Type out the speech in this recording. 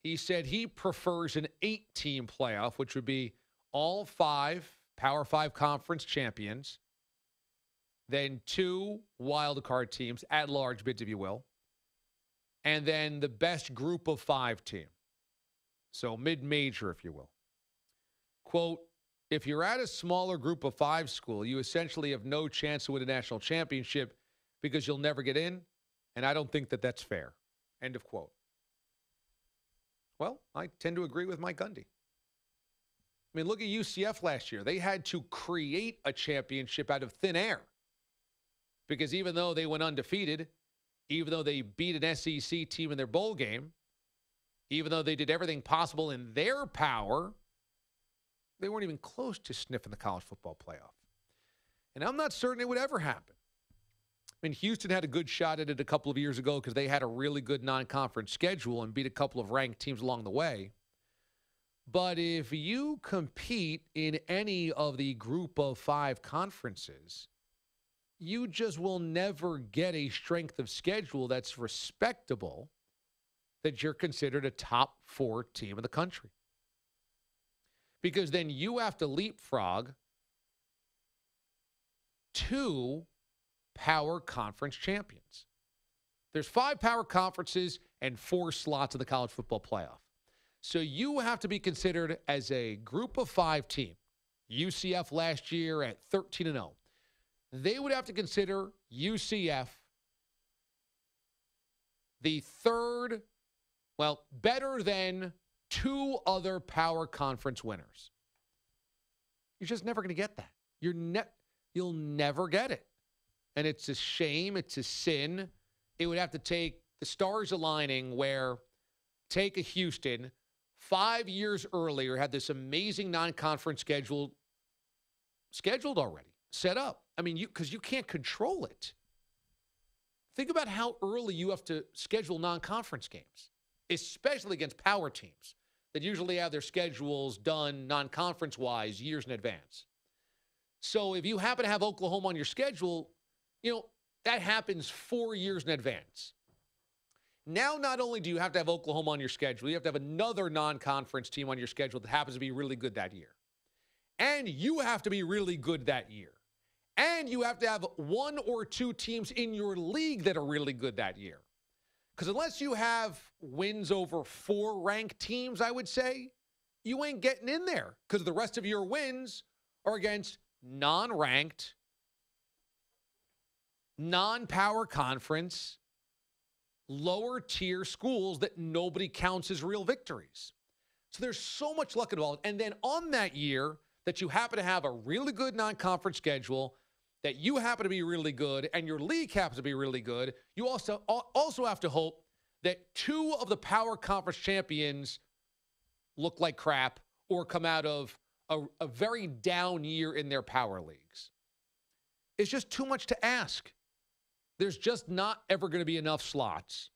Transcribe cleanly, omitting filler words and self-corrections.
He said he prefers an 8-team playoff, which would be all 5 Power 5 conference champions, then 2 wildcard teams, at-large bids, if you will, and then the best group of 5 team. So mid-major, if you will. Quote, if you're at a smaller group of 5 school, you essentially have no chance to win a national championship because you'll never get in, and I don't think that that's fair. End of quote. Well, I tend to agree with Mike Gundy. I mean, look at UCF last year. They had to create a championship out of thin air because even though they went undefeated, even though they beat an SEC team in their bowl game, even though they did everything possible in their power, they weren't even close to sniffing the college football playoff. And I'm not certain it would ever happen. I mean, Houston had a good shot at it a couple of years ago because they had a really good non-conference schedule and beat a couple of ranked teams along the way. But if you compete in any of the group of 5 conferences, you just will never get a strength of schedule that's respectable, that you're considered a top 4 team in the country. Because then you have to leapfrog 2 power conference champions. There's 5 power conferences and 4 slots in the college football playoff. So you have to be considered as a group of 5 team. UCF last year at 13-0. They would have to consider UCF the third, well, better than 2 other power conference winners. You're just never going to get that. You'll never get it. And it's a shame. It's a sin. It would have to take the stars aligning where take a Houston 5 years earlier, had this amazing non-conference scheduled already, set up. I mean, because you can't control it. Think about how early you have to schedule non-conference games, especially against power teams that usually have their schedules done non-conference-wise years in advance. So if you happen to have Oklahoma on your schedule, that happens 4 years in advance. Now, not only do you have to have Oklahoma on your schedule, you have to have another non-conference team on your schedule that happens to be really good that year. And you have to be really good that year. And you have to have 1 or 2 teams in your league that are really good that year. Because unless you have wins over 4 ranked teams, I would say, you ain't getting in there. Because the rest of your wins are against non-ranked, non-power conference, lower tier schools that nobody counts as real victories. So there's so much luck involved. And then on that year that you happen to have a really good non-conference schedule, that you happen to be really good, and your league happens to be really good, you also have to hope that 2 of the power conference champions look like crap or come out of a very down year in their power leagues. It's just too much to ask. There's just not ever going to be enough slots